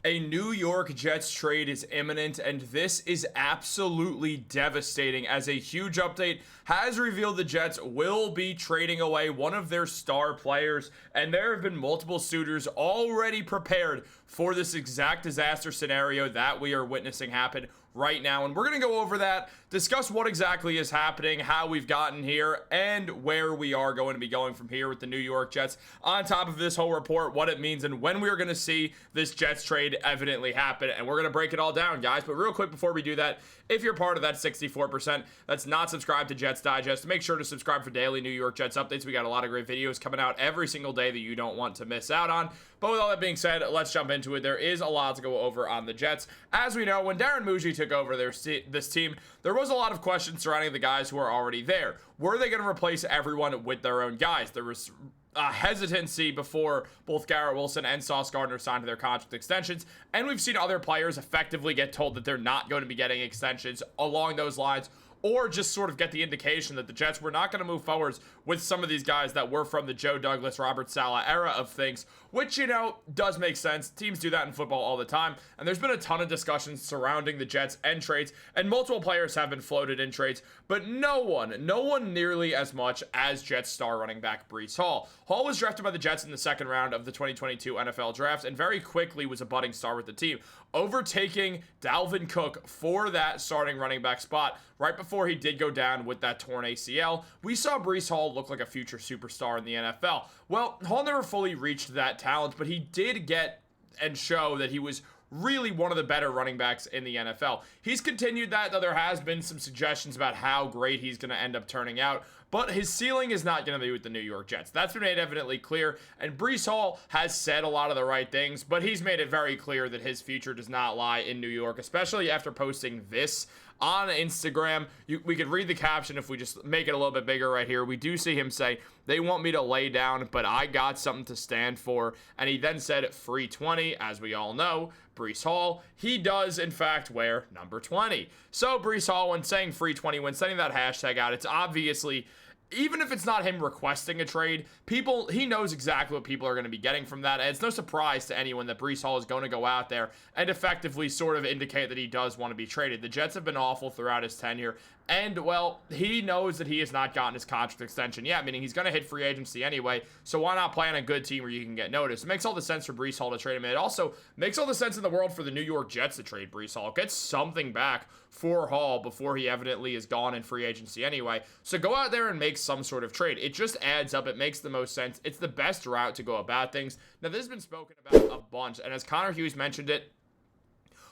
A New York Jets trade is imminent, and this is absolutely devastating as a huge update has revealed the Jets will be trading away one of their star players, and there have been multiple suitors already prepared for this exact disaster scenario that we are witnessing happen right now. And we're going to go over that, discuss what exactly is happening, how we've gotten here, and where we are going to be going from here with the New York Jets. On top of this whole report, what it means and when we're going to see this Jets trade evidently happen. And we're going to break it all down, guys. But real quick before we do that, if you're part of that 64% that's not subscribed to Jets Digest, make sure to subscribe for daily New York Jets updates. We got a lot of great videos coming out every single day that you don't want to miss out on. But with all that being said, let's jump into it. There is a lot to go over on the Jets. As we know, when Darren Mougey took over this team, there was a lot of questions surrounding the guys who are already there. Were they going to replace everyone with their own guys? There was hesitancy before both Garrett Wilson and Sauce Gardner signed their contract extensions, and we've seen other players effectively get told that they're not going to be getting extensions along those lines, or just sort of get the indication that the Jets were not going to move forwards with some of these guys that were from the Joe Douglas, Robert Saleh era of things, which, you know, does make sense. Teams do that in football all the time, and there's been a ton of discussions surrounding the Jets and trades, and multiple players have been floated in trades, but no one nearly as much as Jets star running back Breece Hall. Hall was drafted by the Jets in the second round of the 2022 NFL Draft, and very quickly was a budding star with the team, overtaking Dalvin Cook for that starting running back spot right before he did go down with that torn ACL. We saw Breece Hall look like a future superstar in the NFL. Well, Hall never fully reached that talent, but he did get and show that he was really one of the better running backs in the NFL. He's continued that, though there has been some suggestions about how great he's going to end up turning out, but his ceiling is not going to be with the New York Jets. That's been made evidently clear, and Breece Hall has said a lot of the right things, but he's made it very clear that his future does not lie in New York, especially after posting this on Instagram. We could read the caption if we just make it a little bit bigger right here. We do see him say, "They want me to lay down, but I got something to stand for." And he then said, "Free 20, as we all know, Breece Hall, he does in fact wear number 20. So Breece Hall, when saying free 20, when sending that hashtag out, it's obviously, even if it's not him requesting a trade, he knows exactly what people are going to be getting from that. And it's no surprise to anyone that Breece Hall is going to go out there and effectively sort of indicate that he does want to be traded. The Jets have been awful throughout his tenure. And, well, he knows that he has not gotten his contract extension yet, meaning he's going to hit free agency anyway. So why not play on a good team where you can get noticed? It makes all the sense for Breece Hall to trade him. And it also makes all the sense in the world for the New York Jets to trade Breece Hall. Get something back for Hall before he evidently is gone in free agency anyway. So go out there and make some sort of trade. It just adds up. It makes the most sense. It's the best route to go about things. Now, this has been spoken about a bunch. And as Connor Hughes mentioned it,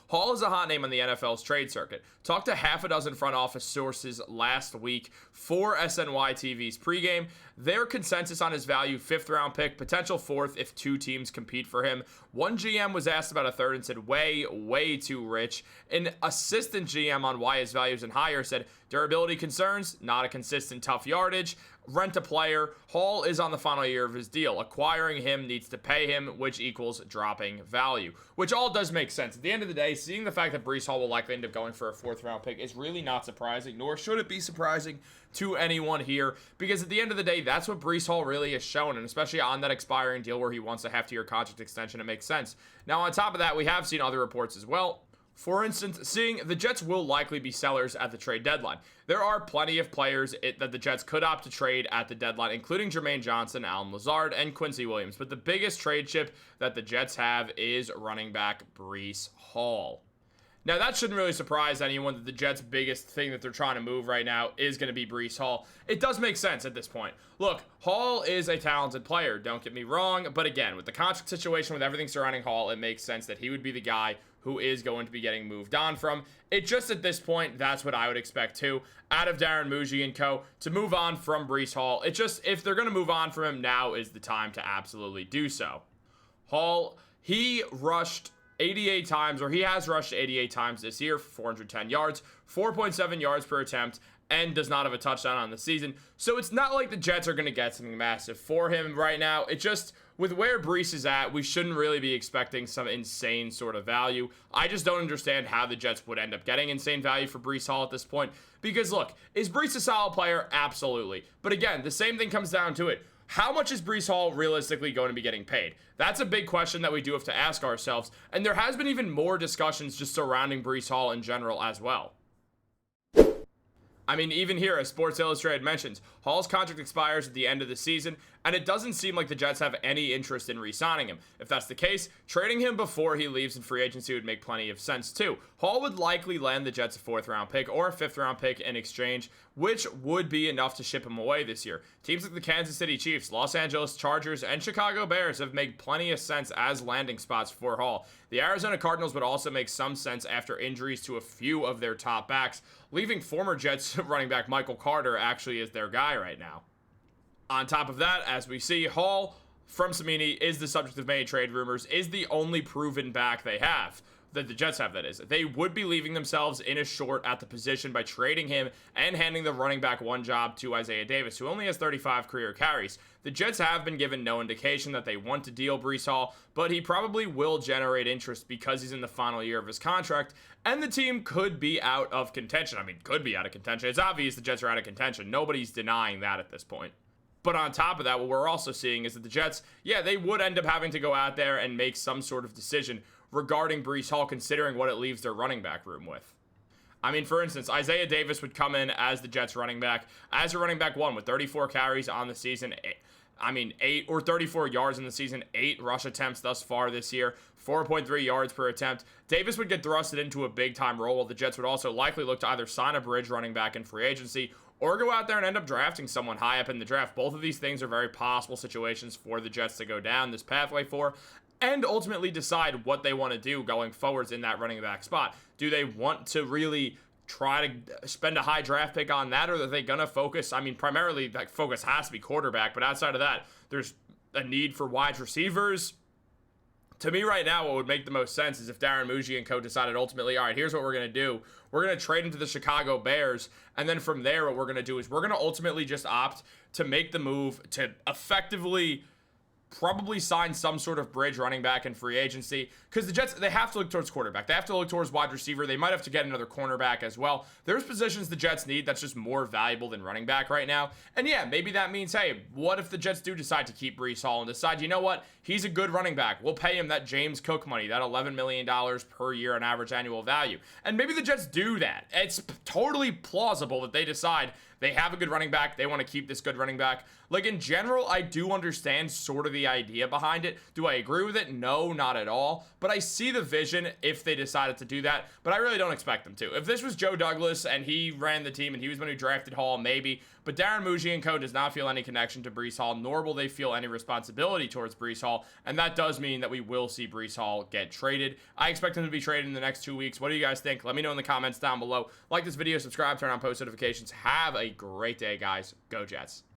Hall is a hot name on the NFL's trade circuit. Talked to half a dozen front office sources last week for SNY TV's pregame. Their consensus on his value, 5th round pick, potential 4th if 2 teams compete for him. One GM was asked about a 3rd and said way too rich. An assistant GM on why his value isn't higher said durability concerns, not a consistent tough yardage, rent a player. Hall is on the final year of his deal. Acquiring him needs to pay him, which equals dropping value, which all does make sense. At the end of the day, seeing the fact that Breece Hall will likely end up going for a 4th round pick is really not surprising, nor should it be surprising to anyone here, because at the end of the day, that's what Breece Hall really has shown, and especially on that expiring deal where he wants a heftier contract extension, it makes sense. Now, on top of that, we have seen other reports as well. For instance, seeing the Jets will likely be sellers at the trade deadline. There are plenty of players that the Jets could opt to trade at the deadline, including Jermaine Johnson, Allen Lazard, and Quinnen Williams. But the biggest trade chip that the Jets have is running back Breece Hall. Now, that shouldn't really surprise anyone that the Jets' biggest thing that they're trying to move right now is going to be Breece Hall. It does make sense at this point. Look, Hall is a talented player, don't get me wrong, but again, with the contract situation, with everything surrounding Hall, it makes sense that he would be the guy who is going to be getting moved on from. It just, at this point, that's what I would expect too, out of Darren Mougey and co, to move on from Breece Hall. It just, if they're going to move on from him, now is the time to absolutely do so. Hall, he rushed 88 times, or he has rushed 88 times this year for 410 yards, 4.7 yards per attempt, and does not have a touchdown on the season. So it's not like the Jets are going to get something massive for him right now. It just, with where Breece is at, we shouldn't really be expecting some insane sort of value. I just don't understand how the Jets would end up getting insane value for Breece Hall at this point. Because look, is Breece a solid player? Absolutely. But again, the same thing comes down to it. How much is Breece Hall realistically going to be getting paid? That's a big question that we do have to ask ourselves. And there has been even more discussions just surrounding Breece Hall in general as well. I mean, even here, as Sports Illustrated mentions, Hall's contract expires at the end of the season, and it doesn't seem like the Jets have any interest in re-signing him. If that's the case, trading him before he leaves in free agency would make plenty of sense too. Hall would likely land the Jets a 4th-round pick or a 5th-round pick in exchange, which would be enough to ship him away this year. Teams like the Kansas City Chiefs, Los Angeles Chargers, and Chicago Bears have made plenty of sense as landing spots for Hall. The Arizona Cardinals would also make some sense after injuries to a few of their top backs, leaving former Jets running back Michael Carter actually as their guy right now. On top of that, as we see, Hall from Samini is the subject of many trade rumors, is the only proven back they have. That the Jets have, that is. They would be leaving themselves in a short at the position by trading him and handing the running back 1 job to Isaiah Davis, who only has 35 career carries. The Jets have been given no indication that they want to deal Breece Hall, but he probably will generate interest because he's in the final year of his contract, and the team could be out of contention. I mean, could be out of contention. It's obvious the Jets are out of contention. Nobody's denying that at this point. But on top of that, what we're also seeing is that the Jets, yeah, they would end up having to go out there and make some sort of decision regarding Breece Hall, considering what it leaves their running back room with. I mean, for instance, Isaiah Davis would come in as the Jets running back, as a running back 1 with 34 carries on the season. 8 or 34 yards in the season, 8 rush attempts thus far this year, 4.3 yards per attempt. Davis would get thrusted into a big-time role, while the Jets would also likely look to either sign a bridge running back in free agency or go out there and end up drafting someone high up in the draft. Both of these things are very possible situations for the Jets to go down this pathway for, and ultimately decide what they want to do going forwards in that running back spot. Do they want to really try to spend a high draft pick on that, or are they going to focus? I mean, primarily, that focus has to be quarterback, but outside of that, there's a need for wide receivers. To me right now, what would make the most sense is if Darren, Mougey, and co decided ultimately, all right, here's what we're going to do. We're going to trade him to the Chicago Bears, and then from there, what we're going to do is we're going to ultimately just opt to make the move to effectively probably sign some sort of bridge running back in free agency, because the Jets, they have to look towards quarterback. They have to look towards wide receiver. They might have to get another cornerback as well. There's positions the Jets need that's just more valuable than running back right now. And yeah, maybe that means, hey, what if the Jets do decide to keep Breece Hall and decide, you know what, he's a good running back. We'll pay him that James Cook money, that $11 million per year on average annual value. And maybe the Jets do that. It's totally plausible that they decide they have a good running back. They want to keep this good running back. Like, in general, I do understand sort of the idea behind it. Do I agree with it? No, not at all. But I see the vision if they decided to do that. But I really don't expect them to. If this was Joe Douglas and he ran the team and he was the one who drafted Hall, maybe. But Darren, Mougey, and co does not feel any connection to Breece Hall, nor will they feel any responsibility towards Breece Hall. And that does mean that we will see Breece Hall get traded. I expect him to be traded in the next 2 weeks. What do you guys think? Let me know in the comments down below. Like this video, subscribe, turn on post notifications. Have a great day, guys. Go Jets.